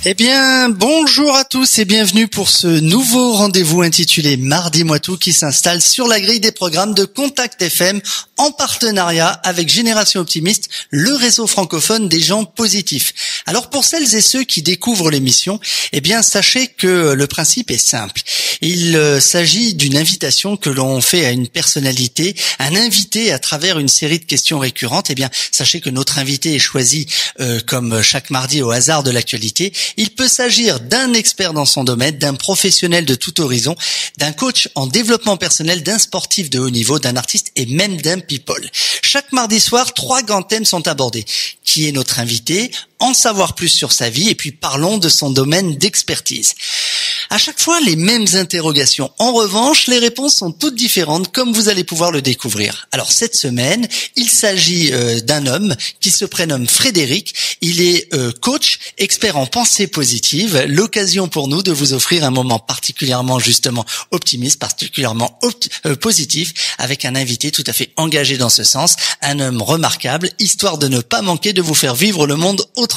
Eh bien, bonjour à tous et bienvenue pour ce nouveau rendez-vous intitulé Mardi Moitou qui s'installe sur la grille des programmes de Contact FM en partenariat avec Génération Optimiste, le réseau francophone des gens positifs. Alors pour celles et ceux qui découvrent l'émission, eh bien sachez que le principe est simple. Il s'agit d'une invitation que l'on fait à une personnalité, un invité à travers une série de questions récurrentes. Eh bien, sachez que notre invité est choisi comme chaque mardi au hasard de l'actualité. Il peut s'agir d'un expert dans son domaine, d'un professionnel de tout horizon, d'un coach en développement personnel, d'un sportif de haut niveau, d'un artiste et même d'un people. Chaque mardi soir, 3 grands thèmes sont abordés. Qui est notre invité ? En savoir plus sur sa vie et puis parlons de son domaine d'expertise. À chaque fois, les mêmes interrogations. En revanche, les réponses sont toutes différentes comme vous allez pouvoir le découvrir. Alors cette semaine, il s'agit d'un homme qui se prénomme Frédéric. Il est coach, expert en pensée positive. L'occasion pour nous de vous offrir un moment particulièrement justement optimiste, particulièrement positif avec un invité tout à fait engagé dans ce sens, un homme remarquable, histoire de ne pas manquer de vous faire vivre le monde autrement.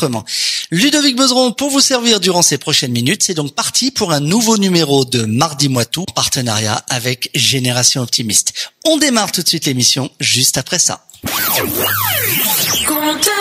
Ludovic Bezeron pour vous servir durant ces prochaines minutes. C'est donc parti pour un nouveau numéro de Mardi Moitou, en partenariat avec Génération Optimiste. On démarre tout de suite l'émission juste après ça. Contact.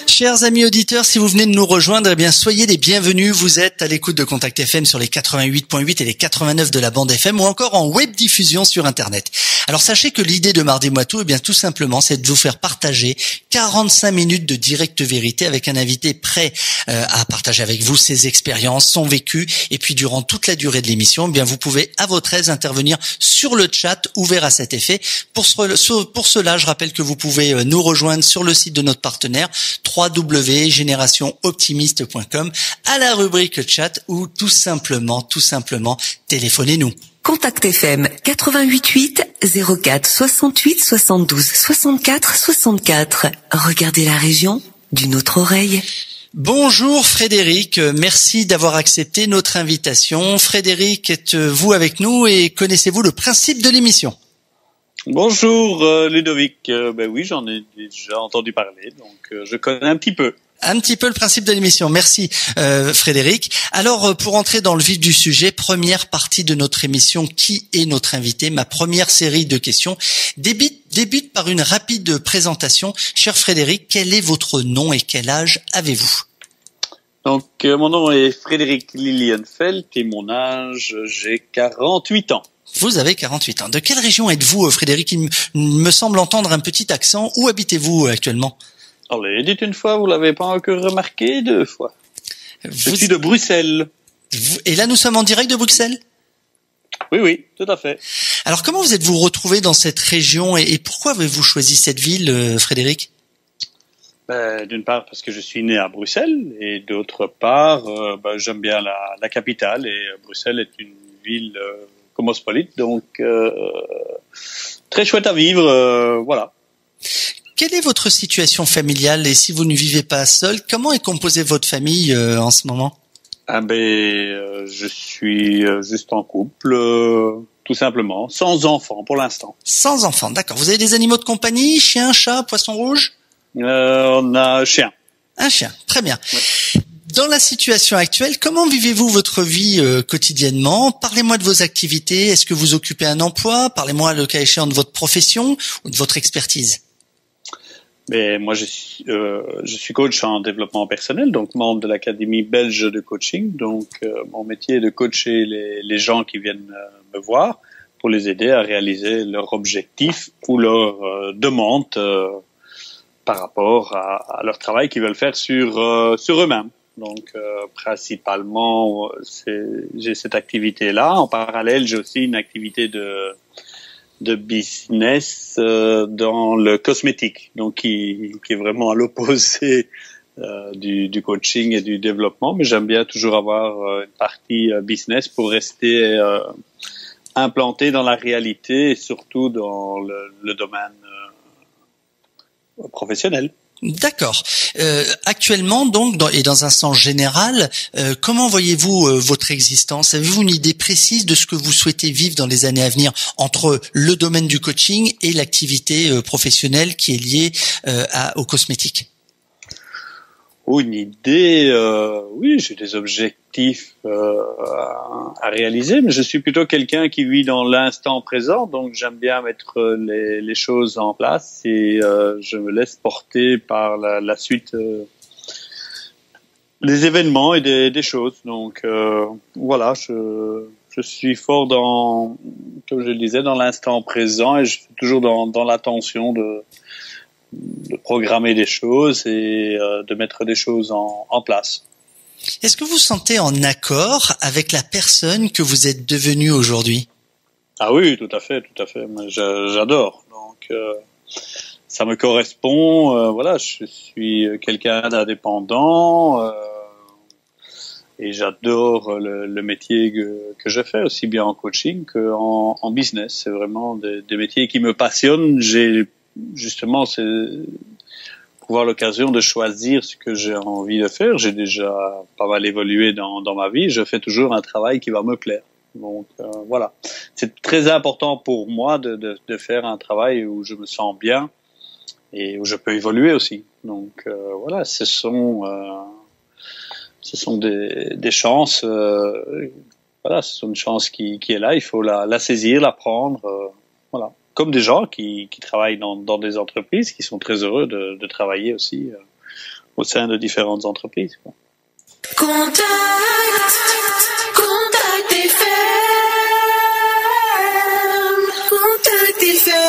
Chers amis auditeurs, si vous venez de nous rejoindre, eh bien soyez les bienvenus. Vous êtes à l'écoute de Contact FM sur les 88.8 et les 89 de la bande FM ou encore en web diffusion sur Internet. Alors sachez que l'idée de Mardi Moitou, eh bien tout simplement, c'est de vous faire partager 45 minutes de directe vérité avec un invité prêt à partager avec vous ses expériences, son vécu. Et puis durant toute la durée de l'émission, eh bien vous pouvez à votre aise intervenir sur le chat ouvert à cet effet. Pour cela, je rappelle que vous pouvez nous rejoindre sur le site de notre partenaire www.générationoptimiste.com à la rubrique chat ou tout simplement téléphonez-nous. Contact FM 88 04 68 72 64 64. Regardez la région d'une autre oreille. Bonjour Frédéric, merci d'avoir accepté notre invitation. Frédéric, êtes-vous avec nous et connaissez-vous le principe de l'émission ? Bonjour Ludovic, oui, j'en ai déjà entendu parler, donc je connais un petit peu. Un petit peu le principe de l'émission. Merci Frédéric. Alors pour entrer dans le vif du sujet, première partie de notre émission, qui est notre invité ? Ma première série de questions débute par une rapide présentation. Cher Frédéric, quel est votre nom et quel âge avez-vous ? Donc mon nom est Frédéric Lilienfeld et mon âge, j'ai 48 ans. Vous avez 48 ans. De quelle région êtes-vous, Frédéric ? Il me semble entendre un petit accent. Où habitez-vous actuellement ? Allez, dites une fois, vous l'avez pas encore remarqué, 2 fois. Je suis de Bruxelles. Et là, nous sommes en direct de Bruxelles ? Oui, tout à fait. Alors, comment vous êtes-vous retrouvé dans cette région et pourquoi avez-vous choisi cette ville, Frédéric ? D'une part, parce que je suis né à Bruxelles et d'autre part, j'aime bien la capitale et Bruxelles est une ville cosmopolite, donc très chouette à vivre, voilà. Quelle est votre situation familiale et si vous ne vivez pas seul, comment est composée votre famille en ce moment ? Je suis juste en couple, tout simplement, sans enfants pour l'instant. Sans enfants, d'accord. Vous avez des animaux de compagnie, chien, chat, poisson rouge ? On a un chien. Un chien, très bien. Ouais. Dans la situation actuelle, comment vivez-vous votre vie quotidiennement ? Parlez-moi de vos activités. Est-ce que vous occupez un emploi ? Parlez-moi, le cas échéant, de votre profession ou de votre expertise. Mais moi, je suis coach en développement personnel, donc membre de l'Académie belge de coaching. Donc, mon métier est de coacher les gens qui viennent me voir pour les aider à réaliser leurs objectifs ou leurs demandes par rapport à leur travail qu'ils veulent faire sur eux-mêmes. Donc, principalement, j'ai cette activité-là. En parallèle, j'ai aussi une activité de business dans le cosmétique, donc qui est vraiment à l'opposé du coaching et du développement, mais j'aime bien toujours avoir une partie business pour rester implanté dans la réalité et surtout dans le domaine professionnel. D'accord. Actuellement, donc, dans un sens général, comment voyez-vous votre existence? Avez-vous une idée précise de ce que vous souhaitez vivre dans les années à venir entre le domaine du coaching et l'activité professionnelle qui est liée aux cosmétiques? Oh, une idée, oui, j'ai des objectifs à réaliser, mais je suis plutôt quelqu'un qui vit dans l'instant présent, donc j'aime bien mettre les choses en place et je me laisse porter par la suite des événements et des choses. Donc voilà, je suis fort dans, comme je le disais, dans l'instant présent et je suis toujours dans l'attention de programmer des choses et de mettre des choses en place. Est-ce que vous vous sentez en accord avec la personne que vous êtes devenue aujourd'hui? Ah oui, tout à fait, tout à fait. Moi, j'adore. Donc, ça me correspond. Voilà, je suis quelqu'un d'indépendant et j'adore le métier que je fais, aussi bien en coaching qu'en business. C'est vraiment des métiers qui me passionnent. Justement, c'est avoir l'occasion de choisir ce que j'ai envie de faire. J'ai déjà pas mal évolué dans ma vie. Je fais toujours un travail qui va me plaire. Donc voilà, c'est très important pour moi de faire un travail où je me sens bien et où je peux évoluer aussi. Donc voilà, ce sont des chances. Voilà, ce sont une chance qui est là. Il faut la saisir, la prendre. Voilà. Comme des gens qui travaillent dans des entreprises, qui sont très heureux de travailler aussi au sein de différentes entreprises. Contact FM, Contact FM.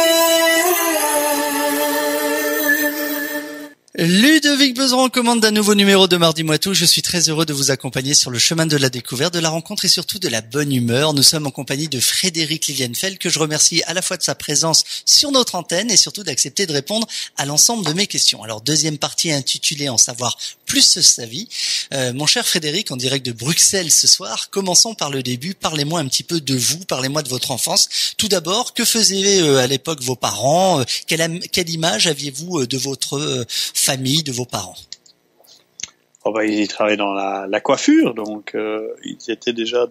Ludovic Bezeron commande d'un nouveau numéro de Mardi Moitou. Je suis très heureux de vous accompagner sur le chemin de la découverte, de la rencontre et surtout de la bonne humeur. Nous sommes en compagnie de Frédéric Lilienfeld, que je remercie à la fois de sa présence sur notre antenne et surtout d'accepter de répondre à l'ensemble de mes questions. Alors, deuxième partie intitulée En savoir plus sur sa vie. Mon cher Frédéric, en direct de Bruxelles ce soir, commençons par le début. Parlez-moi un petit peu de vous, parlez-moi de votre enfance. Tout d'abord, que faisaient à l'époque vos parents? Quelle image aviez-vous de votre famille, de vos parents? Oh ben, ils travaillaient dans la coiffure, donc ils étaient déjà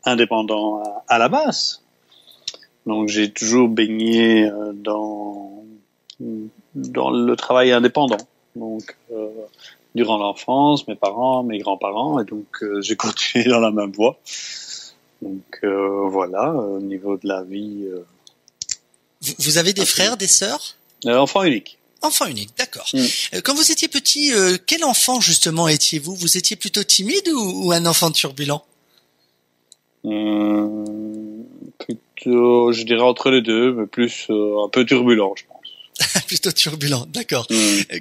indépendants à la base. Donc j'ai toujours baigné dans le travail indépendant. Donc durant l'enfance, mes parents, mes grands-parents, et donc j'ai continué dans la même voie. Donc voilà, au niveau de la vie. Vous avez des frères, des sœurs? Enfant unique. Enfant unique, d'accord. Quand vous étiez petit, quel enfant justement étiez-vous? Vous étiez plutôt timide ou un enfant turbulent? Plutôt, je dirais entre les deux, mais plus un peu turbulent, je pense. Plutôt turbulent, d'accord.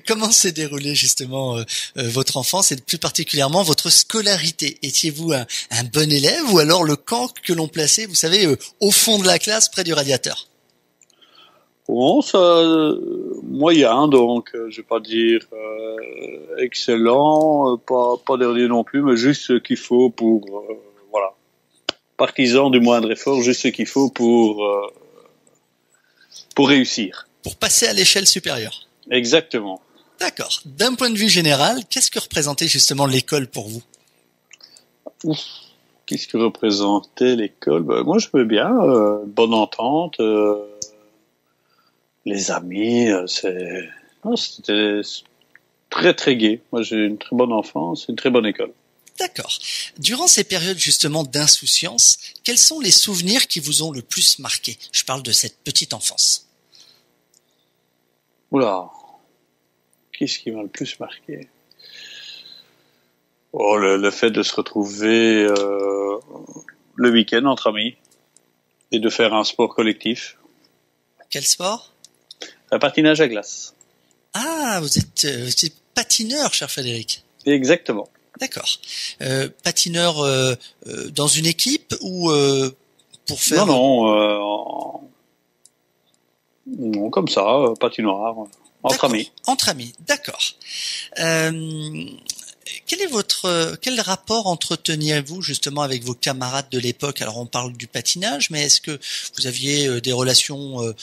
Comment s'est déroulée justement votre enfance et plus particulièrement votre scolarité? Étiez-vous un bon élève ou alors le camp que l'on plaçait, vous savez, au fond de la classe près du radiateur? Bon, ça, moyen, donc je vais pas dire excellent, pas dernier non plus, mais juste ce qu'il faut pour voilà, partisan du moindre effort, juste ce qu'il faut pour réussir. Pour passer à l'échelle supérieure. Exactement. D'accord. D'un point de vue général, qu'est-ce que représentait justement l'école pour vous? Qu'est-ce que représentait l'école? Ben, moi, je veux bien, bonne entente. Les amis, c'était très très gai. Moi, j'ai une très bonne enfance, une très bonne école. D'accord. Durant ces périodes justement d'insouciance, quels sont les souvenirs qui vous ont le plus marqué? Je parle de cette petite enfance. Oula, qu'est-ce qui m'a le plus marqué? Oh, le fait de se retrouver le week-end entre amis et de faire un sport collectif. Quel sport? Un patinage à glace. Ah, vous êtes patineur, cher Frédéric. Exactement. D'accord. Patineur dans une équipe ou pour faire... Non, comme ça, patinoire, entre amis. Entre amis, d'accord. Quel rapport entreteniez-vous justement avec vos camarades de l'époque? Alors on parle du patinage, mais est-ce que vous aviez des relations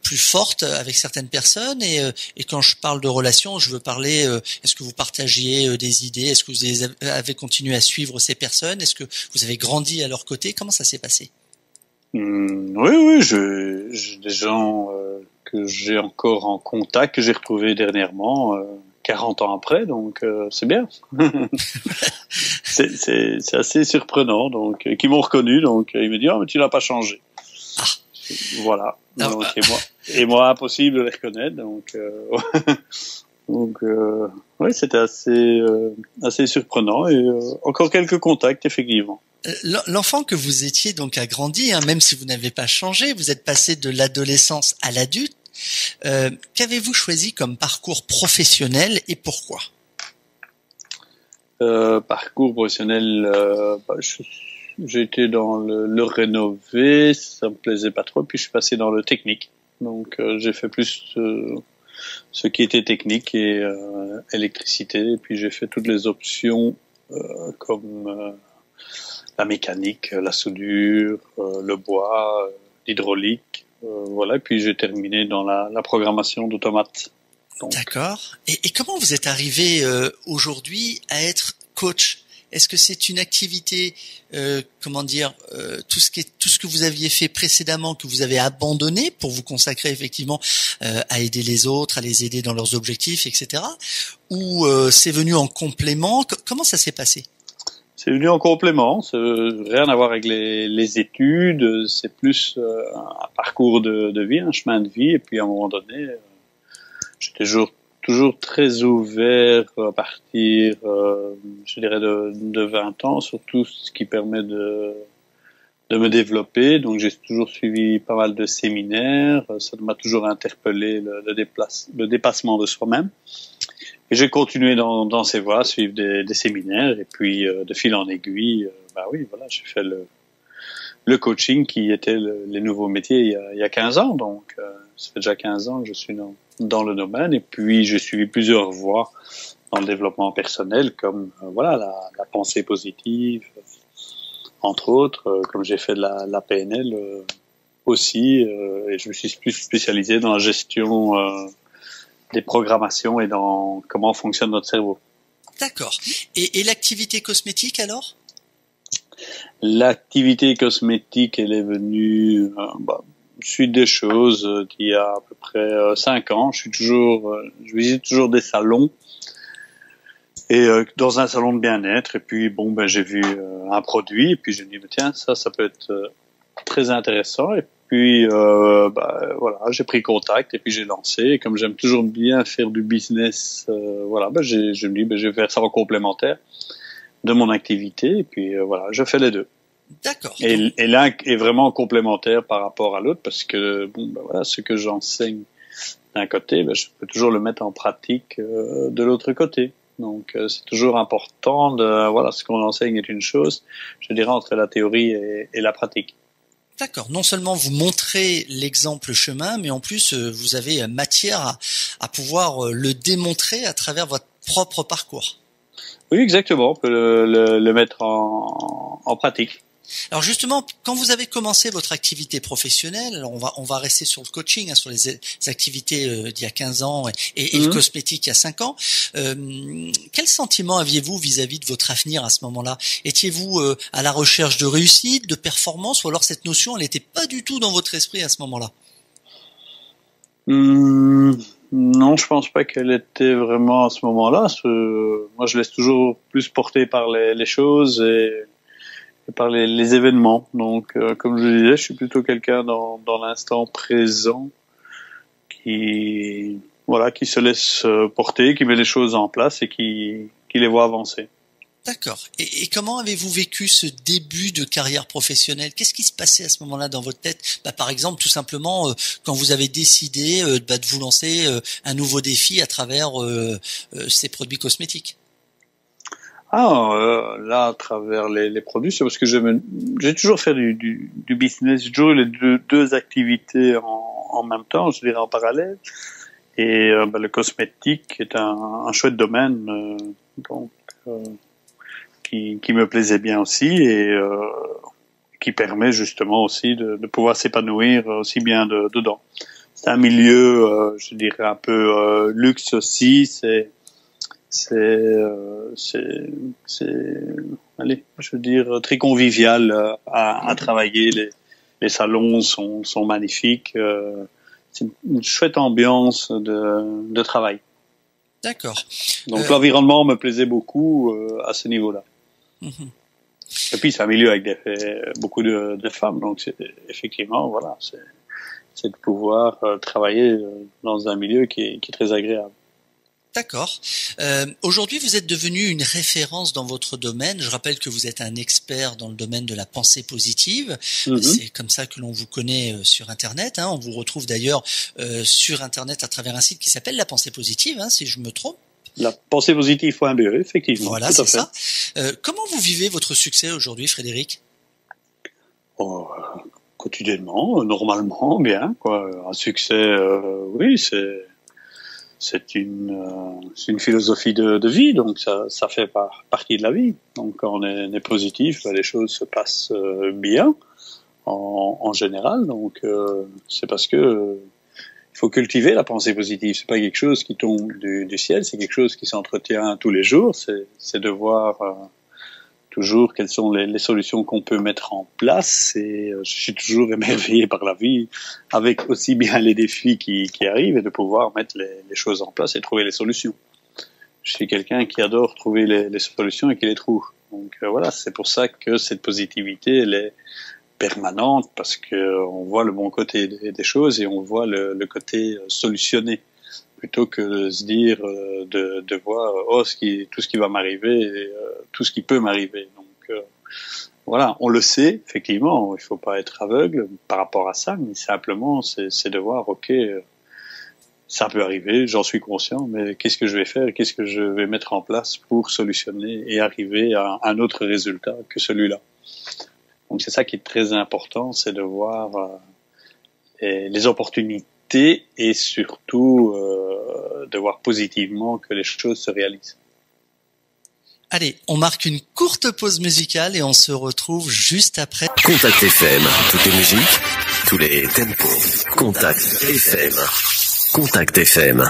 plus fortes avec certaines personnes? Et quand je parle de relations, je veux parler, est-ce que vous partagiez des idées? Est-ce que vous avez continué à suivre ces personnes? Est-ce que vous avez grandi à leur côté? Comment ça s'est passé? Oui, j'ai des gens que j'ai encore en contact, que j'ai retrouvés dernièrement, 40 ans après, donc c'est bien. c'est assez surprenant, donc qui m'ont reconnu, donc ils me disent mais tu n'as pas changé. Ah. Voilà. Donc, et moi impossible de les reconnaître, donc oui, c'était assez surprenant et encore quelques contacts effectivement. L'enfant que vous étiez donc a grandi, hein, même si vous n'avez pas changé, vous êtes passé de l'adolescence à l'adulte. Qu'avez-vous choisi comme parcours professionnel et pourquoi? Parcours professionnel, j'ai été dans le rénové, ça me plaisait pas trop, puis je suis passé dans le technique. Donc j'ai fait plus ce qui était technique et électricité, et puis j'ai fait toutes les options comme la mécanique, la soudure, le bois, l'hydraulique, voilà. Et puis j'ai terminé dans la programmation d'automates. D'accord. Et comment vous êtes arrivé aujourd'hui à être coach? Est-ce que c'est une activité, tout ce que vous aviez fait précédemment que vous avez abandonné pour vous consacrer effectivement à aider les autres, à les aider dans leurs objectifs, etc. Ou c'est venu en complément? Comment ça s'est passé? C'est venu en complément, ça n'a rien à voir avec les études, c'est plus un parcours de vie, un chemin de vie, et puis à un moment donné, j'étais toujours très ouvert à partir, je dirais, de 20 ans, surtout ce qui permet de me développer. Donc j'ai toujours suivi pas mal de séminaires, ça m'a toujours interpellé le dépassement de soi-même. Et j'ai continué dans ces voies, suivre des séminaires, et puis de fil en aiguille, oui, voilà, j'ai fait le coaching qui était les nouveaux métiers il y a 15 ans. Donc ça fait déjà 15 ans que je suis dans le domaine, et puis j'ai suivi plusieurs voies dans le développement personnel, comme la pensée positive, entre autres, comme j'ai fait de la PNL aussi, et je me suis plus spécialisé dans la gestion des programmations et dans comment fonctionne notre cerveau. D'accord. Et l'activité cosmétique alors? L'activité cosmétique, elle est venue suite des choses d'il y a à peu près 5 ans. Je visite toujours des salons et dans un salon de bien-être. Et puis j'ai vu un produit et puis je me dis tiens, ça peut être très intéressant. Et puis j'ai pris contact et puis j'ai lancé. Et comme j'aime toujours bien faire du business, je me dis je vais faire ça en complémentaire de mon activité. Et puis je fais les deux. D'accord. Et l'un est vraiment complémentaire par rapport à l'autre parce que ce que j'enseigne d'un côté, je peux toujours le mettre en pratique de l'autre côté. Donc c'est toujours important ce qu'on enseigne est une chose, je dirais, entre la théorie et la pratique. D'accord. Non seulement vous montrez l'exemple chemin, mais en plus vous avez matière à pouvoir le démontrer à travers votre propre parcours. Oui, exactement. On peut le mettre en pratique. Alors justement, quand vous avez commencé votre activité professionnelle, alors on va rester sur le coaching, sur les activités d'il y a 15 ans et le cosmétique il y a 5 ans. Quel sentiment aviez-vous vis-à-vis de votre avenir à ce moment-là? Étiez-vous à la recherche de réussite, de performance, ou alors cette notion, elle n'était pas du tout dans votre esprit à ce moment-là? Non, je pense pas qu'elle était vraiment à ce moment-là. Moi, je laisse toujours plus porter par les choses et par les événements. Donc, comme je le disais, je suis plutôt quelqu'un dans l'instant présent qui se laisse porter, qui met les choses en place et qui les voit avancer. D'accord. Et comment avez-vous vécu ce début de carrière professionnelle? Qu'est-ce qui se passait à ce moment-là dans votre tête? Par exemple, tout simplement, quand vous avez décidé de vous lancer un nouveau défi à travers ces produits cosmétiques. Là, à travers les produits, c'est parce que j'ai toujours fait du business, j'ai toujours eu les deux activités en même temps, je dirais en parallèle. Et le cosmétique est un chouette domaine, donc qui me plaisait bien aussi et qui permet justement aussi de pouvoir s'épanouir aussi bien dedans. C'est un milieu, je dirais un peu luxe aussi. Allez, je veux dire très convivial à travailler. Les salons sont magnifiques. C'est une chouette ambiance de travail. D'accord. Donc l'environnement me plaisait beaucoup à ce niveau-là. Et puis c'est un milieu avec beaucoup de femmes, donc effectivement voilà, c'est de pouvoir travailler dans un milieu qui est très agréable. D'accord. Aujourd'hui, vous êtes devenu une référence dans votre domaine. Je rappelle que vous êtes un expert dans le domaine de la pensée positive. C'est comme ça que l'on vous connaît sur Internet. On vous retrouve d'ailleurs sur Internet à travers un site qui s'appelle La Pensée Positive, si je me trompe. La pensée positive.be, effectivement. Voilà, c'est ça. Comment vous vivez votre succès aujourd'hui, Frédéric ? Quotidiennement, normalement, bien, quoi. Un succès, oui, c'est une philosophie de vie, donc ça fait partie de la vie. Donc quand on est positif, les choses se passent bien en général. Donc c'est parce que il faut cultiver la pensée positive. C'est pas quelque chose qui tombe du ciel, c'est quelque chose qui s'entretient tous les jours. C'est de voir toujours quelles sont les solutions qu'on peut mettre en place. Et je suis toujours émerveillé par la vie, avec aussi bien les défis qui arrivent, et de pouvoir mettre les choses en place et trouver les solutions. Je suis quelqu'un qui adore trouver les solutions et qui les trouve. Donc voilà, c'est pour ça que cette positivité, elle est permanente, parce que on voit le bon côté des choses et on voit le côté solutionné, plutôt que de se dire de voir tout ce qui va m'arriver et tout ce qui peut m'arriver. Donc voilà, on le sait effectivement, il faut pas être aveugle par rapport à ça, mais simplement c'est de voir ça peut arriver, j'en suis conscient, mais qu'est-ce que je vais faire, qu'est-ce que je vais mettre en place pour solutionner et arriver à un autre résultat que celui-là. Donc c'est ça qui est très important, c'est de voir les opportunités et surtout de voir positivement que les choses se réalisent. Allez, on marque une courte pause musicale et on se retrouve juste après. Contact FM, toutes les musiques, tous les tempos. Contact FM. Contact FM.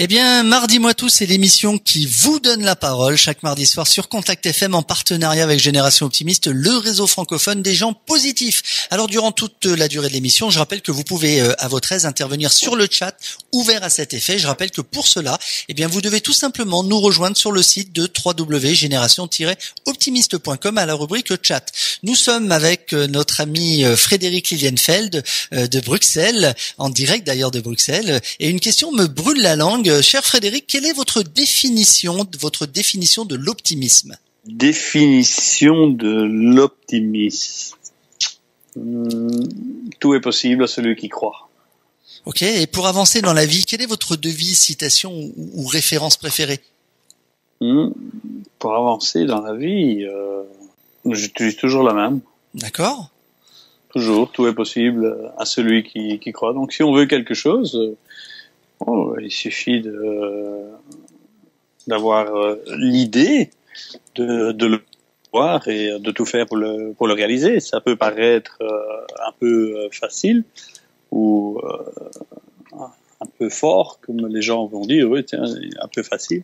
Eh bien, Mardi-moi tout, c'est l'émission qui vous donne la parole chaque mardi soir sur Contact FM en partenariat avec Génération Optimiste, le réseau francophone des gens positifs. Alors, durant toute la durée de l'émission, je rappelle que vous pouvez à votre aise intervenir sur le chat ouvert à cet effet. Je rappelle que pour cela, eh bien, vous devez tout simplement nous rejoindre sur le site de www.génération-optimiste.com à la rubrique chat. Nous sommes avec notre ami Frédéric Lilienfeld de Bruxelles, en direct d'ailleurs de Bruxelles. Et une question me brûle la langue. Cher Frédéric, quelle est votre définition de l'optimisme ? Définition de l'optimisme. Tout est possible à celui qui croit. Ok, et pour avancer dans la vie, quelle est votre devise, citation ou référence préférée ? Pour avancer dans la vie, j'utilise toujours la même. D'accord. Toujours, tout est possible à celui qui croit. Donc si on veut quelque chose... il suffit d'avoir l'idée de le voir et de tout faire pour le réaliser. Ça peut paraître un peu facile ou un peu fort, comme les gens vont dire, oui, tiens, un peu facile.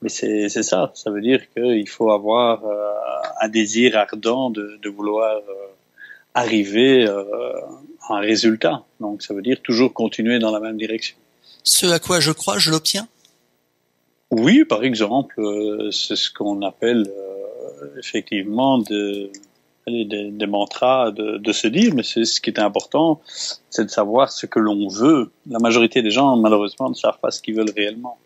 Mais c'est ça. Ça veut dire qu'il faut avoir un désir ardent de vouloir arriver à un résultat. Donc ça veut dire toujours continuer dans la même direction. Ce à quoi je crois, je l'obtiens ? Oui, par exemple, c'est ce qu'on appelle effectivement des mantras de se dire, mais c'est ce qui est important, c'est de savoir ce que l'on veut. La majorité des gens, malheureusement, ne savent pas ce qu'ils veulent réellement.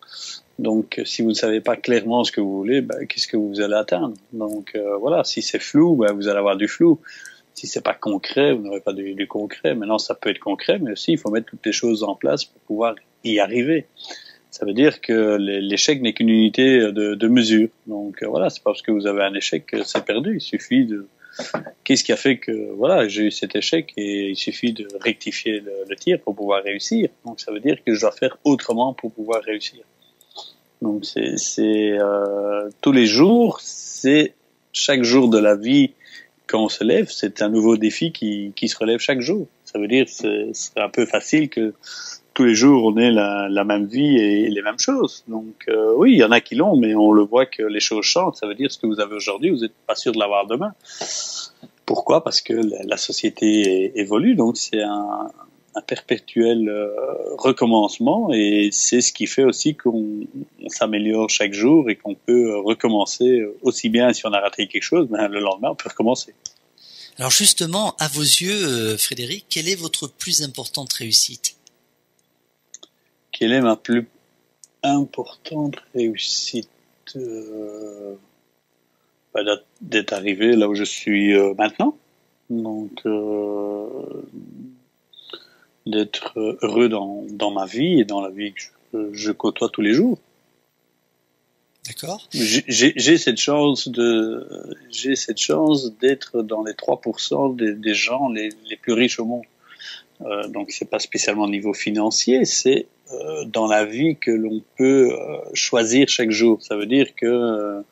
Donc, si vous ne savez pas clairement ce que vous voulez, qu'est-ce que vous allez atteindre ? Donc, voilà, si c'est flou, vous allez avoir du flou. Si c'est pas concret, vous n'aurez pas du concret. Maintenant, ça peut être concret, mais aussi, il faut mettre toutes les choses en place pour pouvoir y arriver. Ça veut dire que l'échec n'est qu'une unité de mesure. Donc voilà, c'est pas parce que vous avez un échec que c'est perdu. Il suffit qu'est-ce qui a fait que voilà, j'ai eu cet échec, et il suffit de rectifier le tir pour pouvoir réussir. Donc ça veut dire que je dois faire autrement pour pouvoir réussir. Donc tous les jours, c'est chaque jour de la vie quand on se lève, c'est un nouveau défi qui se relève chaque jour. Ça veut dire que c'est un peu facile que tous les jours on ait la même vie et les mêmes choses. Donc oui, il y en a qui l'ont, mais on le voit que les choses changent. Ça veut dire ce que vous avez aujourd'hui, vous n'êtes pas sûr de l'avoir demain. Pourquoi? Parce que la société évolue, donc c'est un perpétuel recommencement, et c'est ce qui fait aussi qu'on s'améliore chaque jour et qu'on peut recommencer aussi bien. Si on a raté quelque chose, ben, le lendemain on peut recommencer. Alors justement, à vos yeux, Frédéric, quelle est votre plus importante réussite? Quelle est ma plus importante réussite? D'être arrivé là où je suis maintenant. Donc d'être heureux dans ma vie et dans la vie que je côtoie tous les jours. D'accord. J'ai cette chance d'être dans les 3% des gens les plus riches au monde. Donc c'est pas spécialement au niveau financier, c'est dans la vie que l'on peut choisir chaque jour. Ça veut dire que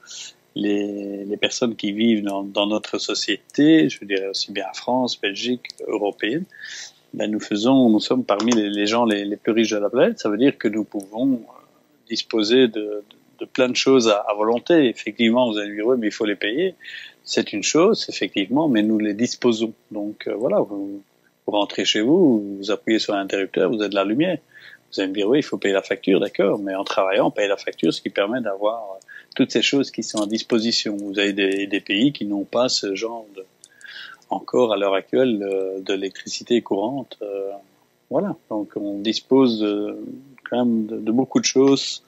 les personnes qui vivent dans notre société, je dirais aussi bien en France, Belgique, européenne, ben nous sommes parmi les gens les plus riches de la planète. Ça veut dire que nous pouvons disposer de plein de choses à volonté. Effectivement, vous allez dire, ouais, mais il faut les payer. C'est une chose, effectivement, mais nous les disposons. Donc voilà, vous rentrez chez vous, vous appuyez sur l'interrupteur, vous avez de la lumière. Vous allez me dire, oui, il faut payer la facture, d'accord, mais en travaillant, on paye la facture, ce qui permet d'avoir toutes ces choses qui sont à disposition. Vous avez des pays qui n'ont pas ce genre encore à l'heure actuelle de l'électricité courante. Voilà, donc on dispose quand même de beaucoup de choses,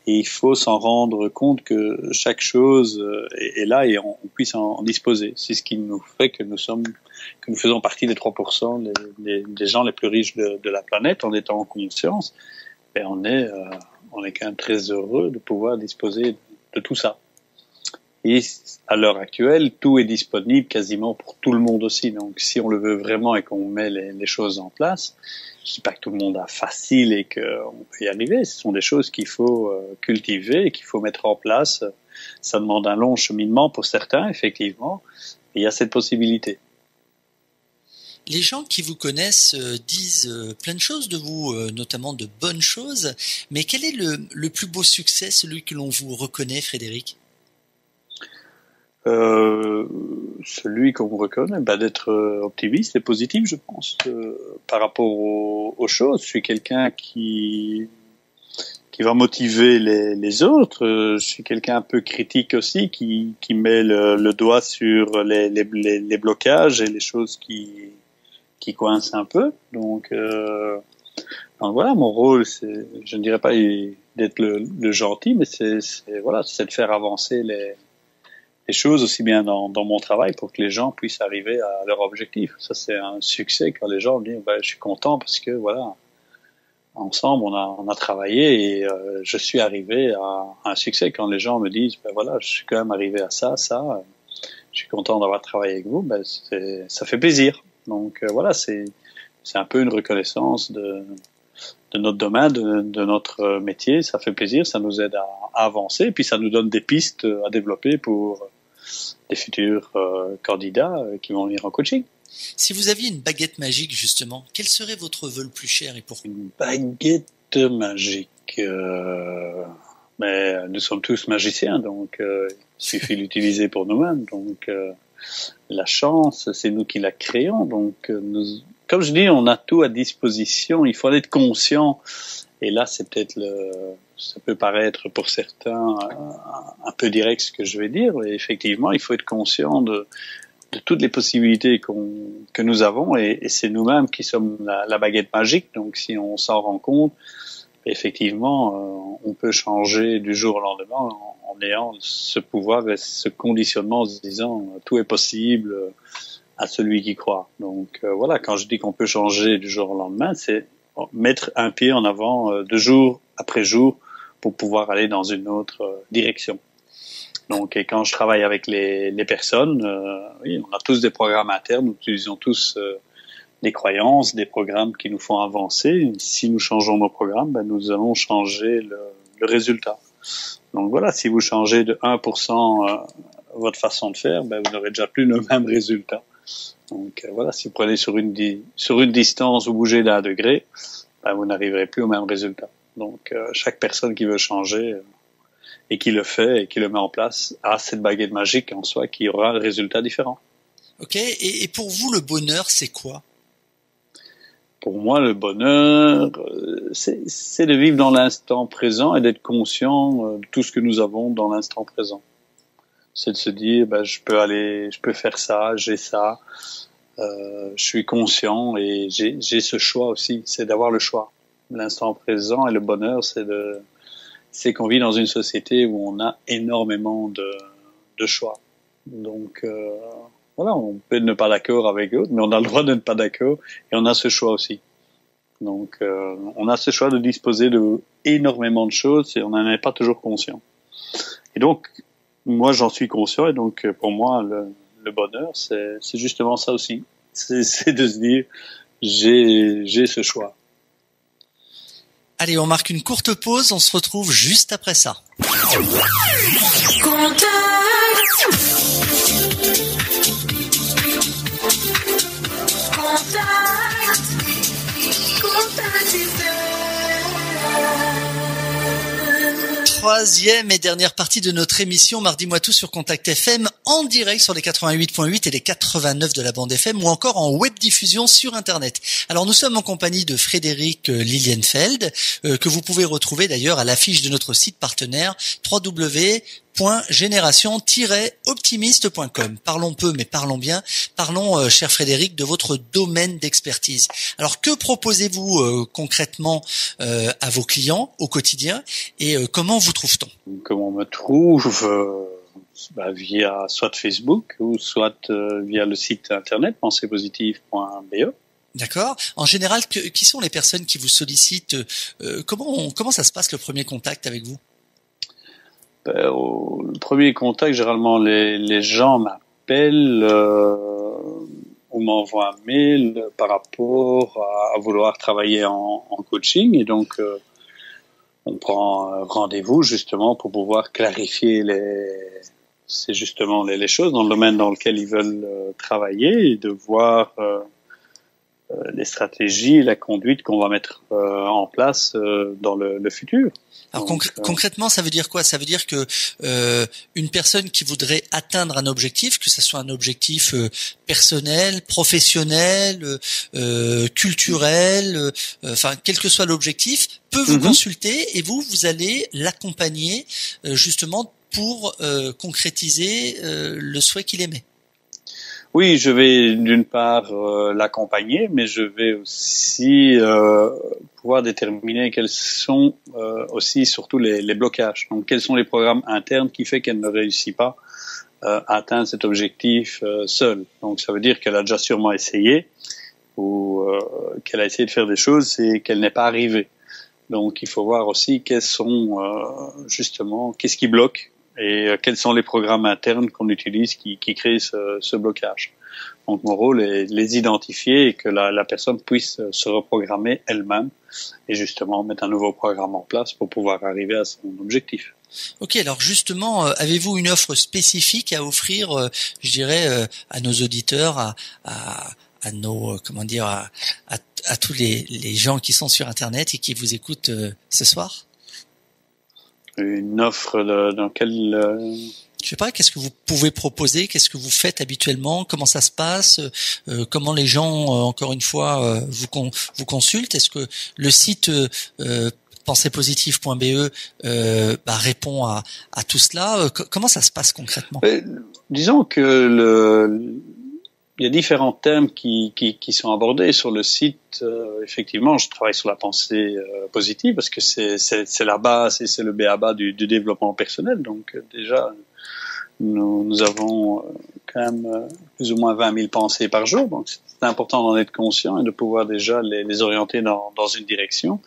et il faut s'en rendre compte que chaque chose est là et on puisse en disposer. C'est ce qui nous fait que nous faisons partie des 3% des gens les plus riches de la planète. En étant en conscience, et on est quand même très heureux de pouvoir disposer de tout ça. Et à l'heure actuelle, tout est disponible quasiment pour tout le monde aussi. Donc, si on le veut vraiment et qu'on met les choses en place, je dis pas que tout le monde a facile et qu'on peut y arriver. Ce sont des choses qu'il faut cultiver et qu'il faut mettre en place. Ça demande un long cheminement pour certains, effectivement. Et il y a cette possibilité. Les gens qui vous connaissent disent plein de choses de vous, notamment de bonnes choses. Mais quel est le plus beau succès, celui que l'on vous reconnaît, Frédéric? Celui qu'on me reconnaît, d'être optimiste et positif, je pense, par rapport aux choses. Je suis quelqu'un qui va motiver les autres. Je suis quelqu'un un peu critique aussi, qui met le doigt sur les blocages et les choses qui coincent un peu. Donc voilà, mon rôle, c'est, je ne dirais pas d'être le gentil, mais c'est de faire avancer les choses aussi bien dans mon travail pour que les gens puissent arriver à leur objectif. Ça, c'est un succès quand les gens me disent, je suis content parce que voilà, ensemble, on a travaillé et je suis arrivé à un succès. Quand les gens me disent, voilà, je suis quand même arrivé à ça, je suis content d'avoir travaillé avec vous, ça fait plaisir. Donc voilà, c'est un peu une reconnaissance de notre domaine, de notre métier. Ça fait plaisir, ça nous aide à avancer, et puis ça nous donne des pistes à développer pour des futurs candidats qui vont venir en coaching. Si vous aviez une baguette magique, justement, quel serait votre vœu le plus cher et pourquoi? Une baguette magique. Mais nous sommes tous magiciens, donc il suffit d'utiliser pour nous-mêmes. Donc la chance, c'est nous qui la créons. Donc comme je dis, on a tout à disposition. Il faut en être conscient. Et là, c'est peut-être ça peut paraître pour certains un peu direct ce que je vais dire. Mais effectivement, il faut être conscient de toutes les possibilités que nous avons, et c'est nous-mêmes qui sommes la baguette magique. Donc si on s'en rend compte, effectivement, on peut changer du jour au lendemain en ayant ce pouvoir et ce conditionnement, en se disant tout est possible à celui qui croit. Donc voilà, quand je dis qu'on peut changer du jour au lendemain, c'est mettre un pied en avant de jour après jour pour pouvoir aller dans une autre direction. Donc, et quand je travaille avec les personnes, oui, on a tous des programmes internes, nous utilisons tous des croyances, des programmes qui nous font avancer. Si nous changeons nos programmes, nous allons changer le résultat. Donc voilà, si vous changez de 1% votre façon de faire, vous n'aurez déjà plus le même résultat. Donc voilà, si vous prenez sur une distance, vous bougez d'1 degré, vous n'arriverez plus au même résultat. Donc chaque personne qui veut changer et qui le fait et qui le met en place a cette baguette magique en soi qui aura un résultat différent. Ok, et pour vous, le bonheur, c'est quoi? Pour moi, le bonheur, c'est de vivre dans l'instant présent et d'être conscient de tout ce que nous avons dans l'instant présent. C'est de se dire, je peux faire ça, j'ai ça, je suis conscient et j'ai ce choix aussi. C'est d'avoir le choix. L'instant présent et le bonheur, c'est qu'on vit dans une société où on a énormément de choix. Donc voilà, on peut ne pas d'accord avec eux, mais on a le droit de ne pas d'accord et on a ce choix aussi. Donc on a ce choix de disposer de énormément de choses et on n'en est pas toujours conscient. Et donc moi j'en suis conscient et donc pour moi le bonheur c'est justement ça aussi. C'est de se dire j'ai ce choix. Allez, on marque une courte pause, on se retrouve juste après ça. Troisième et dernière partie de notre émission Mardi Moi Tout sur Contact FM en direct sur les 88.8 et les 89 de la bande FM ou encore en web diffusion sur Internet. Alors nous sommes en compagnie de Frédéric Lilienfeld que vous pouvez retrouver d'ailleurs à l'affiche de notre site partenaire www.génération-optimiste.com. Parlons peu mais parlons bien. Parlons, cher Frédéric, de votre domaine d'expertise. Alors que proposez-vous concrètement à vos clients au quotidien et comment vous trouve-t-on? Comment on me trouve via soit Facebook ou soit via le site internet penserpositive.be. D'accord. En général, qui sont les personnes qui vous sollicitent? Comment ça se passe le premier contact avec vous? Le premier contact, généralement, les gens m'appellent ou m'envoient un mail par rapport à vouloir travailler en coaching. Et donc, on prend rendez-vous justement pour pouvoir clarifier les choses dans le domaine dans lequel ils veulent travailler et de voir les stratégies, la conduite qu'on va mettre en place dans le futur. Alors concrètement, ça veut dire quoi? Ça veut dire que une personne qui voudrait atteindre un objectif, que ce soit un objectif personnel, professionnel, culturel, quel que soit l'objectif, peut vous consulter et vous allez l'accompagner justement pour concrétiser le souhait qu'il émet. Oui, je vais d'une part l'accompagner, mais je vais aussi pouvoir déterminer quels sont aussi surtout les blocages. Donc, quels sont les programmes internes qui fait qu'elle ne réussit pas à atteindre cet objectif seule. Donc, ça veut dire qu'elle a déjà sûrement essayé ou qu'elle a essayé de faire des choses et qu'elle n'est pas arrivée. Donc, il faut voir aussi quels sont justement, qu'est-ce qui bloque et quels sont les programmes internes qu'on utilise qui créent ce blocage. Donc mon rôle est de les identifier et que la personne puisse se reprogrammer elle-même et justement mettre un nouveau programme en place pour pouvoir arriver à son objectif. Ok, alors justement, avez-vous une offre spécifique à offrir, je dirais, à nos auditeurs, à nos, à tous les gens qui sont sur Internet et qui vous écoutent ce soir? Une offre dans quelle Je sais pas, qu'est-ce que vous pouvez proposer? Qu'est-ce que vous faites habituellement? Comment ça se passe? Comment les gens, encore une fois, vous consultent? Est-ce que le site penserpositive.be répond à tout cela? Comment ça se passe concrètement? Disons que il y a différents thèmes qui sont abordés sur le site. Effectivement, je travaille sur la pensée positive parce que c'est la base et c'est le b.a.-ba du développement personnel. Donc déjà, nous avons quand même plus ou moins 20 000 pensées par jour. Donc c'est important d'en être conscient et de pouvoir déjà les orienter dans une direction.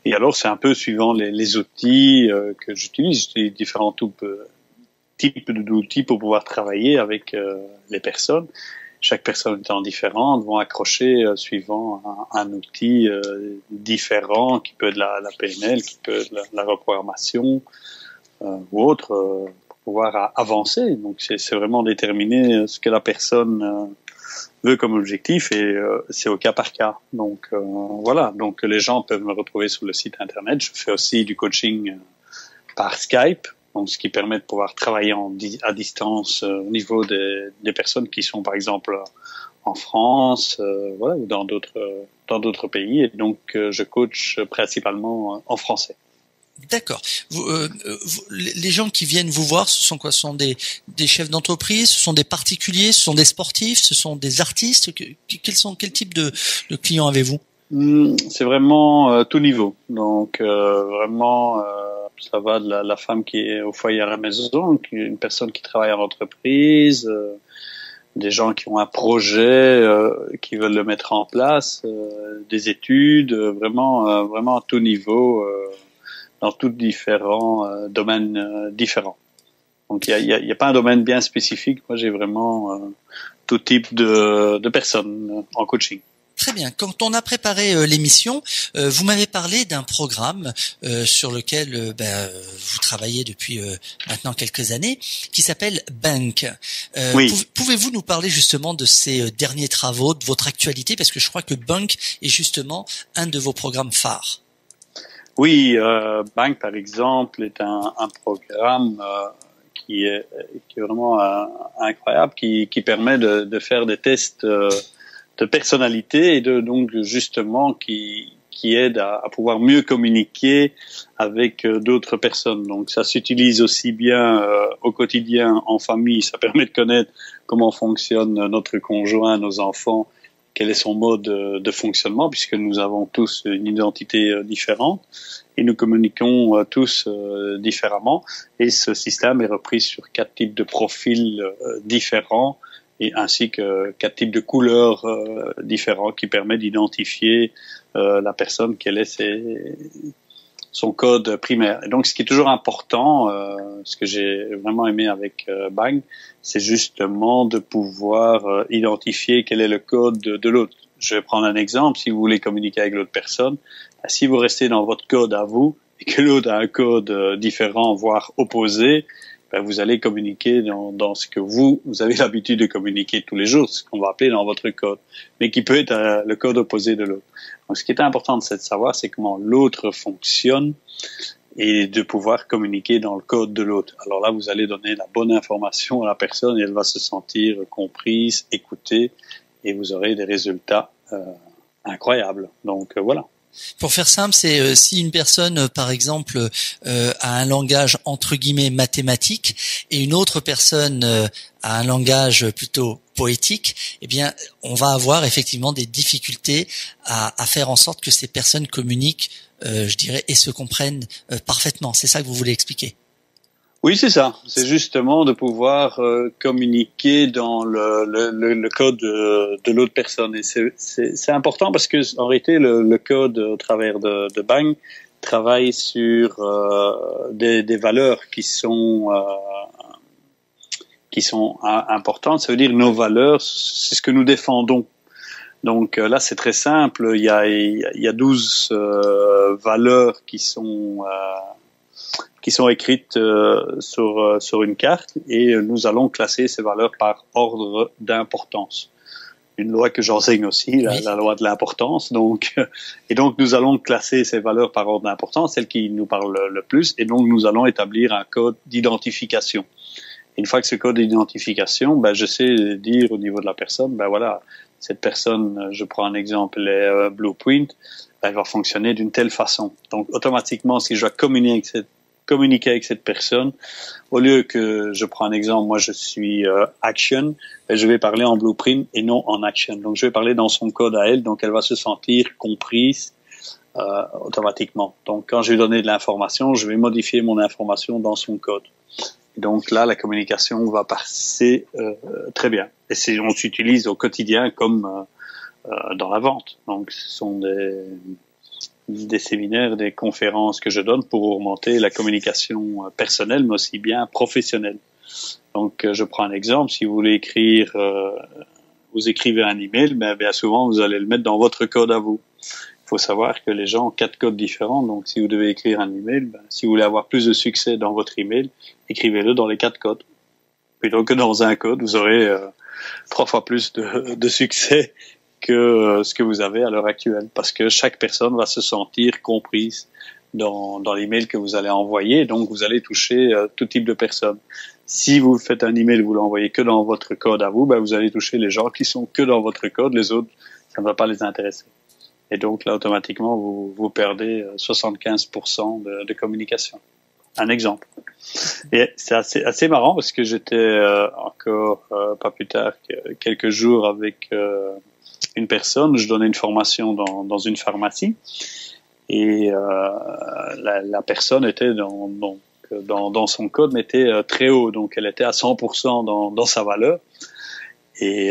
Et alors, c'est un peu suivant les outils que j'utilise. J'utilise différents types d'outils pour pouvoir travailler avec les personnes. Chaque personne étant différente, vont accrocher suivant un outil différent qui peut être la PNL, qui peut être la reprogrammation, ou autre pour pouvoir avancer. Donc c'est vraiment déterminer ce que la personne veut comme objectif et c'est au cas par cas. Donc voilà, donc les gens peuvent me retrouver sur le site internet. Je fais aussi du coaching par Skype, donc ce qui permet de pouvoir travailler à distance au niveau des personnes qui sont par exemple en France, voilà, ou dans d'autres pays. Et donc je coach principalement en français. D'accord. Les gens qui viennent vous voir, ce sont quoi? Ce sont des chefs d'entreprise, ce sont des particuliers, ce sont des sportifs, ce sont des artistes. Quel type de clients avez-vous? C'est vraiment tout niveau. Donc vraiment, ça va de la femme qui est au foyer à la maison, une personne qui travaille en entreprise, des gens qui ont un projet, qui veulent le mettre en place, des études, vraiment à tout niveau. Dans tous différents domaines différents. Donc il y a pas un domaine bien spécifique. Moi j'ai vraiment tout type de personnes en coaching. Très bien. Quand on a préparé l'émission, vous m'avez parlé d'un programme sur lequel vous travaillez depuis maintenant quelques années, qui s'appelle Bank. Oui. Pouvez-vous nous parler justement de ces derniers travaux, de votre actualité, parce que je crois que Bank est justement un de vos programmes phares. Oui, Bank par exemple est un programme qui est vraiment incroyable, qui permet de faire des tests de personnalité et donc justement qui aide à pouvoir mieux communiquer avec d'autres personnes. Donc ça s'utilise aussi bien au quotidien en famille, ça permet de connaître comment fonctionne notre conjoint, nos enfants, quel est son mode de fonctionnement, puisque nous avons tous une identité différente et nous communiquons tous différemment. Et ce système est repris sur 4 types de profils différents et ainsi que 4 types de couleurs différents qui permettent d'identifier la personne, quel est son code primaire. Et donc, ce qui est toujours important, ce que j'ai vraiment aimé avec Bang, c'est justement de pouvoir identifier quel est le code de l'autre. Je vais prendre un exemple. Si vous voulez communiquer avec l'autre personne, si vous restez dans votre code à vous et que l'autre a un code différent, voire opposé, vous allez communiquer dans ce que vous avez l'habitude de communiquer tous les jours, ce qu'on va appeler dans votre code, mais qui peut être le code opposé de l'autre. Donc, ce qui est important de savoir, c'est comment l'autre fonctionne et de pouvoir communiquer dans le code de l'autre. Alors là, vous allez donner la bonne information à la personne et elle va se sentir comprise, écoutée, et vous aurez des résultats incroyables. Donc voilà. Pour faire simple, c'est si une personne, par exemple, a un langage entre guillemets mathématique et une autre personne a un langage plutôt poétique, eh bien, on va avoir effectivement des difficultés à faire en sorte que ces personnes communiquent, je dirais, et se comprennent parfaitement. C'est ça que vous voulez expliquer? Oui, c'est ça. C'est justement de pouvoir communiquer dans le code de l'autre personne. Et c'est important parce que en réalité, le code au travers de Bang travaille sur des valeurs qui sont importantes. Ça veut dire nos valeurs, c'est ce que nous défendons. Donc là, c'est très simple. Il y a 12 valeurs qui sont écrites sur une carte et nous allons classer ces valeurs par ordre d'importance. Une loi que j'enseigne aussi, la loi de l'importance. Donc nous allons classer ces valeurs par ordre d'importance, celles qui nous parlent le plus, et donc nous allons établir un code d'identification. Une fois que ce code d'identification, je sais dire au niveau de la personne, voilà, cette personne, je prends un exemple, les Blueprint, elle va fonctionner d'une telle façon. Donc automatiquement, si je dois communiquer avec cette personne, au lieu que je prends un exemple, moi je suis action, je vais parler en blueprint et non en action. Donc je vais parler dans son code à elle, donc elle va se sentir comprise automatiquement. Donc quand je vais donner de l'information, je vais modifier mon information dans son code. Et donc là, la communication va passer très bien. Et on s'utilise au quotidien comme dans la vente. Donc ce sont des séminaires, des conférences que je donne pour augmenter la communication personnelle, mais aussi bien professionnelle. Donc, je prends un exemple. Si vous voulez écrire, vous écrivez un email, bien souvent, vous allez le mettre dans votre code à vous. faut savoir que les gens ont 4 codes différents. Donc, si vous devez écrire un email, si vous voulez avoir plus de succès dans votre email, écrivez-le dans les 4 codes. Plutôt que dans un code, vous aurez 3 fois plus de succès que ce que vous avez à l'heure actuelle. Parce que chaque personne va se sentir comprise dans l'email que vous allez envoyer. Donc, vous allez toucher tout type de personnes. Si vous faites un email et vous l'envoyez que dans votre code à vous, vous allez toucher les gens qui sont que dans votre code. Les autres, ça ne va pas les intéresser. Et donc, là, automatiquement, vous perdez 75% de communication. Un exemple. Et c'est assez marrant parce que j'étais encore pas plus tard que quelques jours avec une personne. Je donnais une formation dans une pharmacie et la personne était dans son code, mais était très haut. Donc, elle était à 100% dans sa valeur. Et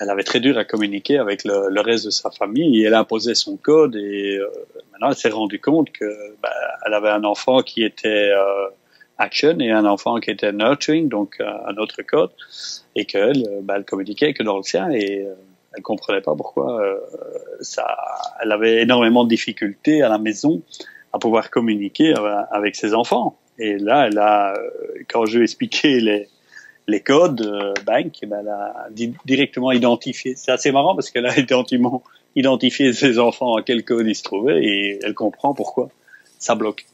elle avait très dur à communiquer avec le reste de sa famille. Et elle imposait son code. Et maintenant, elle s'est rendue compte que elle avait un enfant qui était action et un enfant qui était nurturing, donc un autre code, et qu'elle elle communiquait que dans le sien. Et elle comprenait pas pourquoi elle avait énormément de difficultés à la maison à pouvoir communiquer avec ses enfants. Et là, quand je lui ai expliqué les codes bank, elle a directement identifié. C'est assez marrant parce qu'elle a identifié ses enfants à quel code ils se trouvaient et elle comprend pourquoi ça bloque.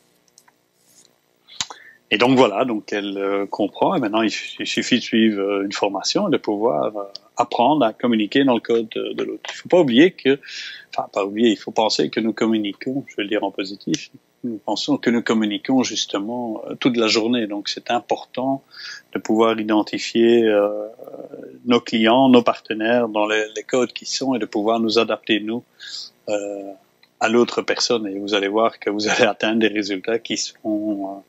Et donc voilà, donc elle comprend et maintenant il suffit de suivre une formation et de pouvoir apprendre à communiquer dans le code de l'autre. Il faut pas oublier il faut penser que nous communiquons, je vais le dire en positif, nous pensons que nous communiquons justement toute la journée. Donc c'est important de pouvoir identifier nos clients, nos partenaires dans les codes qui sont et de pouvoir nous adapter, nous, à l'autre personne. Et vous allez voir que vous allez atteindre des résultats qui seront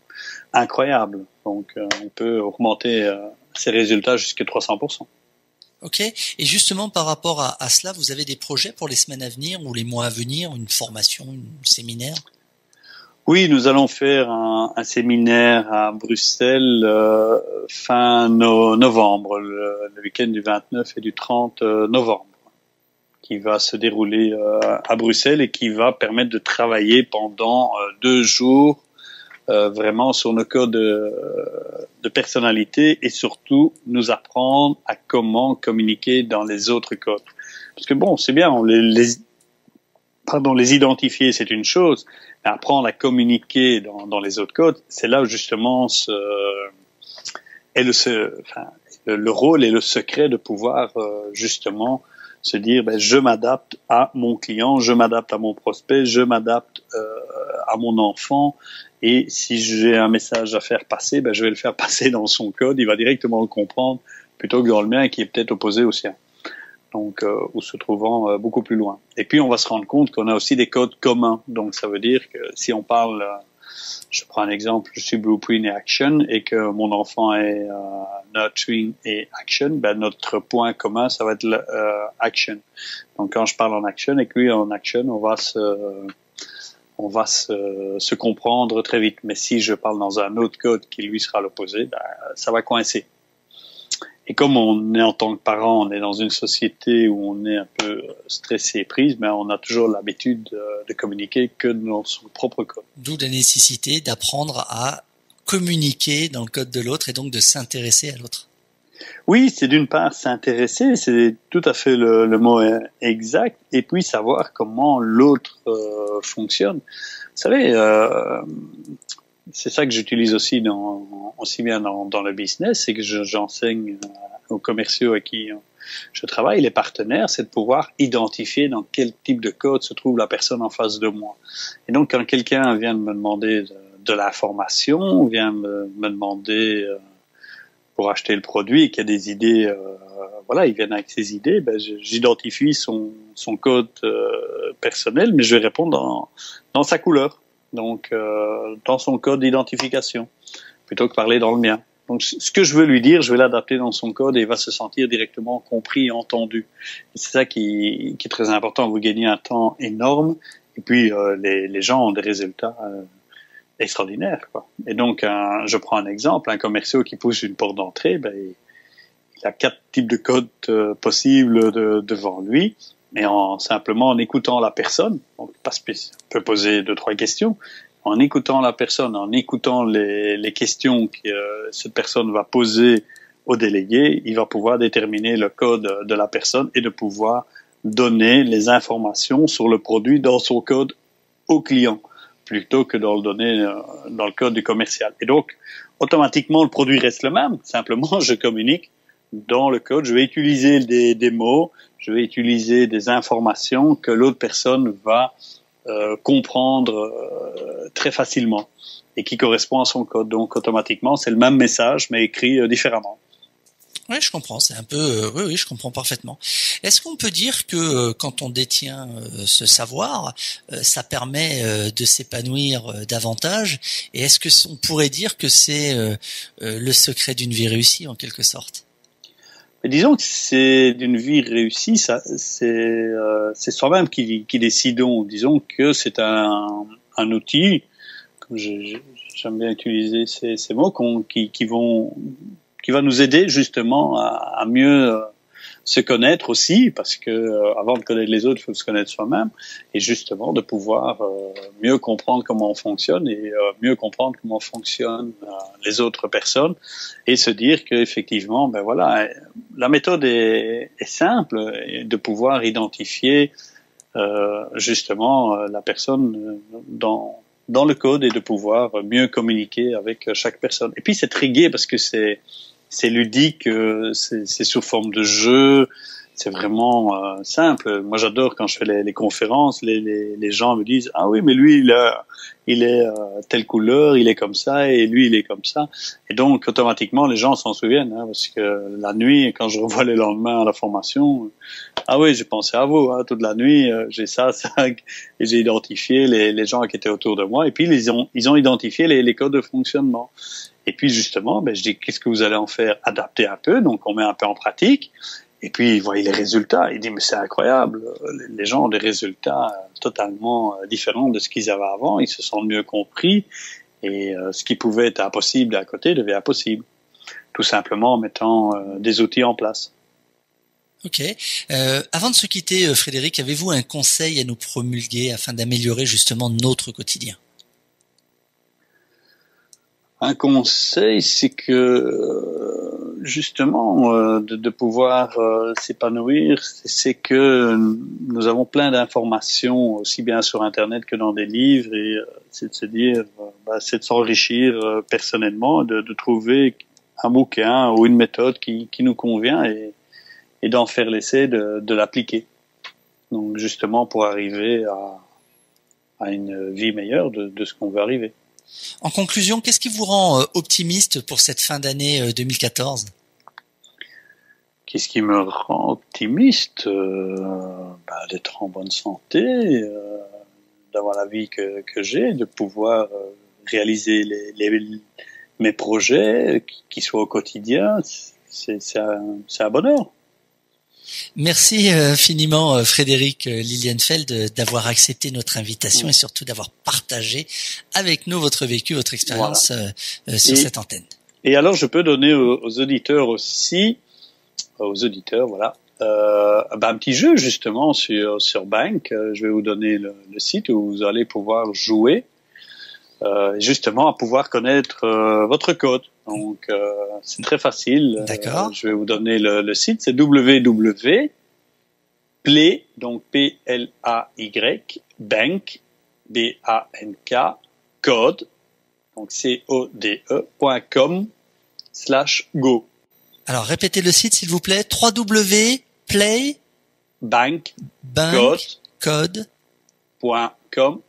incroyables. Donc on peut augmenter ces résultats jusqu'à 300%. Ok. Et justement, par rapport à cela, vous avez des projets pour les semaines à venir ou les mois à venir, une formation, un séminaire? Oui, nous allons faire un séminaire à Bruxelles fin novembre, le week-end du 29 et du 30 novembre, qui va se dérouler à Bruxelles et qui va permettre de travailler pendant 2 jours vraiment sur nos codes de personnalité et surtout nous apprendre à comment communiquer dans les autres codes. Parce que bon, c'est bien, les identifier, c'est une chose, mais apprendre à communiquer dans les autres codes, c'est là où justement est le rôle et le secret de pouvoir justement se dire je m'adapte à mon client, je m'adapte à mon prospect, je m'adapte à mon enfant. Et si j'ai un message à faire passer, je vais le faire passer dans son code. Il va directement le comprendre plutôt que dans le mien qui est peut-être opposé au sien. Donc, ou se trouvant beaucoup plus loin. Et puis, on va se rendre compte qu'on a aussi des codes communs. Donc, ça veut dire que si on parle, je prends un exemple, je suis Blueprint et Action et que mon enfant est Nurturing et Action, notre point commun, ça va être Action. Donc, quand je parle en Action et que lui en Action, on va se comprendre très vite. Mais si je parle dans un autre code qui lui sera l'opposé, ça va coincer. Et comme on est en tant que parent, on est dans une société où on est un peu stressé et prise, mais on a toujours l'habitude de communiquer que dans son propre code. D'où la nécessité d'apprendre à communiquer dans le code de l'autre et donc de s'intéresser à l'autre. Oui, c'est d'une part s'intéresser, c'est tout à fait le mot exact, et puis savoir comment l'autre fonctionne. Vous savez, c'est ça que j'utilise aussi aussi bien dans le business, c'est que j'enseigne aux commerciaux avec qui je travaille, les partenaires, c'est de pouvoir identifier dans quel type de code se trouve la personne en face de moi. Et donc, quand quelqu'un vient de me demander de l'information, vient me demander pour acheter le produit et qu'il y a des idées, ils viennent avec ses idées, j'identifie son code personnel, mais je vais répondre dans sa couleur, donc dans son code d'identification, plutôt que parler dans le mien. Donc ce que je veux lui dire, je vais l'adapter dans son code et il va se sentir directement compris et entendu. Et c'est ça qui est très important, vous gagnez un temps énorme et puis les gens ont des résultats extraordinaire, quoi. Et donc, je prends un exemple, un commercial qui pousse une porte d'entrée, il a 4 types de codes possibles devant lui. mais simplement en écoutant la personne. Donc, on peut poser 2-3 questions. En écoutant la personne, en écoutant les questions que cette personne va poser au délégué, il va pouvoir déterminer le code de la personne et de pouvoir donner les informations sur le produit dans son code au client, plutôt que de le donner dans le code du commercial. Et donc, automatiquement, le produit reste le même. Simplement, je communique dans le code. Je vais utiliser des mots, je vais utiliser des informations que l'autre personne va comprendre très facilement et qui correspond à son code. Donc, automatiquement, c'est le même message, mais écrit différemment. Oui, je comprends. C'est un peu, oui, je comprends parfaitement. Est-ce qu'on peut dire que quand on détient ce savoir, ça permet de s'épanouir davantage? Et est-ce que on pourrait dire que c'est le secret d'une vie réussie en quelque sorte? Mais disons que c'est d'une vie réussie, ça, c'est soi-même qui décidons. Disons que c'est un outil, comme j'aime bien utiliser ces mots, qui va nous aider justement à mieux se connaître aussi, parce que avant de connaître les autres, il faut se connaître soi-même, et justement de pouvoir mieux comprendre comment on fonctionne et mieux comprendre comment fonctionnent les autres personnes, et se dire qu'effectivement, ben voilà, la méthode est simple, de pouvoir identifier justement la personne dans le code et de pouvoir mieux communiquer avec chaque personne. Et puis c'est très gai parce que c'est ludique, c'est sous forme de jeu, c'est vraiment simple. Moi, j'adore quand je fais les conférences, les gens me disent ah oui, mais lui il est telle couleur, il est comme ça, et lui il est comme ça. Et donc automatiquement les gens s'en souviennent, hein, parce que la nuit, quand je revois le lendemain à la formation, ah oui, j'ai pensé à vous, hein, toute la nuit, j'ai ça, et j'ai identifié les gens qui étaient autour de moi, et puis ils ont identifié les codes de fonctionnement. Et puis justement, ben je dis qu'est-ce que vous allez en faire? Adapter un peu, donc on met un peu en pratique. Et puis, il voyait les résultats. Il dit, mais c'est incroyable. Les gens ont des résultats totalement différents de ce qu'ils avaient avant. Ils se sentent mieux compris. Et ce qui pouvait être impossible à côté devient possible. Tout simplement en mettant des outils en place. Ok. Avant de se quitter, Frédéric, avez-vous un conseil à nous promulguer afin d'améliorer justement notre quotidien? Un conseil, c'est que justement de pouvoir s'épanouir, c'est que nous avons plein d'informations aussi bien sur Internet que dans des livres, et c'est de se dire, c'est de s'enrichir personnellement, de trouver un bouquin ou une méthode qui nous convient et d'en faire l'essai de l'appliquer. Donc justement pour arriver à une vie meilleure de ce qu'on veut arriver. En conclusion, qu'est-ce qui vous rend optimiste pour cette fin d'année 2014? Qu'est-ce qui me rend optimiste? D'être en bonne santé, d'avoir la vie que j'ai, de pouvoir réaliser mes projets, qui soient au quotidien. C'est un bonheur. Merci infiniment Frédéric Lilienfeld d'avoir accepté notre invitation et surtout d'avoir partagé avec nous votre vécu, votre expérience sur cette antenne. Et alors je peux donner aux auditeurs aussi, voilà, un petit jeu justement sur Bank. Je vais vous donner le site où vous allez pouvoir jouer, justement à pouvoir connaître votre code. Donc c'est très facile. D'accord. Je vais vous donner le site, c'est www.play, donc Play, bank, BANK, code, donc code.com/go. Alors répétez le site s'il vous plaît, www.play, bank, code.com/go.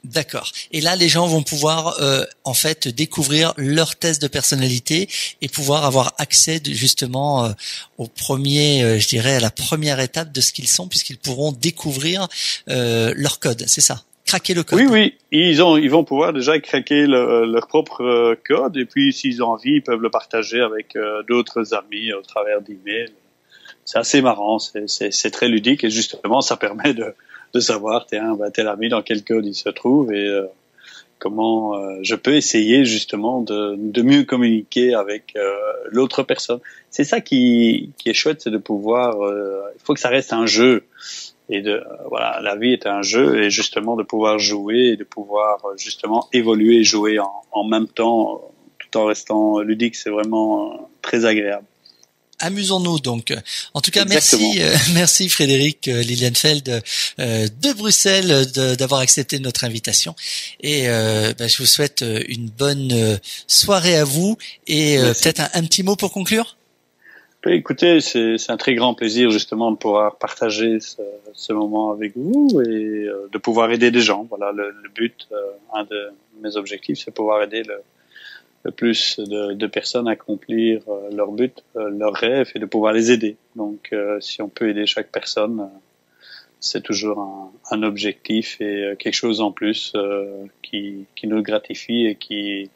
D'accord. Et là, les gens vont pouvoir en fait découvrir leur test de personnalité et pouvoir avoir accès justement au premier, je dirais, à la première étape de ce qu'ils sont, puisqu'ils pourront découvrir leur code. C'est ça. Craquer le code. Oui. Ils vont pouvoir déjà craquer leur propre code, et puis s'ils ont envie, ils peuvent le partager avec d'autres amis au travers d'emails. C'est assez marrant, c'est très ludique, et justement, ça permet de savoir, tel ami dans quel code il se trouve, et comment je peux essayer justement de mieux communiquer avec l'autre personne. C'est ça qui est chouette, c'est de pouvoir. Il faut que ça reste un jeu. Et voilà, la vie est un jeu, et justement de pouvoir jouer et de pouvoir justement évoluer et jouer en même temps, tout en restant ludique, c'est vraiment très agréable. Amusons-nous donc. En tout cas, Exactement. merci Frédéric Lilienfeld de Bruxelles d'avoir accepté notre invitation. Et je vous souhaite une bonne soirée à vous, et peut-être un petit mot pour conclure. Écoutez, c'est un très grand plaisir justement de pouvoir partager ce moment avec vous et de pouvoir aider des gens. Voilà, le but, un de mes objectifs, c'est pouvoir aider le plus de personnes à accomplir leur but, leur rêve, et de pouvoir les aider. Donc, si on peut aider chaque personne, c'est toujours un objectif et quelque chose en plus qui nous gratifie et qui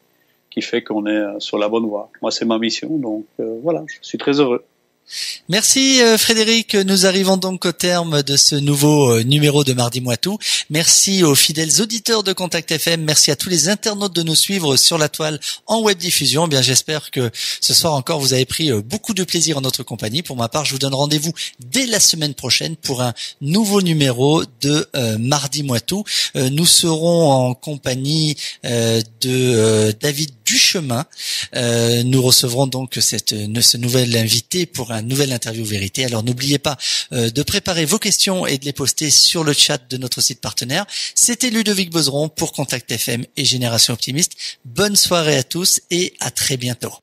fait qu'on est sur la bonne voie. Moi, c'est ma mission, donc voilà, je suis très heureux. Merci Frédéric, nous arrivons donc au terme de ce nouveau numéro de Mardi Moitou. Merci aux fidèles auditeurs de Contact FM, merci à tous les internautes de nous suivre sur la toile en web diffusion. Bien, j'espère que ce soir encore vous avez pris beaucoup de plaisir en notre compagnie. Pour ma part, je vous donne rendez-vous dès la semaine prochaine pour un nouveau numéro de Mardi Moitou. Nous serons en compagnie de David Duchemin. Nous recevrons donc ce nouvel invité pour un nouvel interview vérité. Alors n'oubliez pas de préparer vos questions et de les poster sur le chat de notre site partenaire. C'était Ludovic Bezeron pour Contact FM et Génération Optimiste. Bonne soirée à tous et à très bientôt.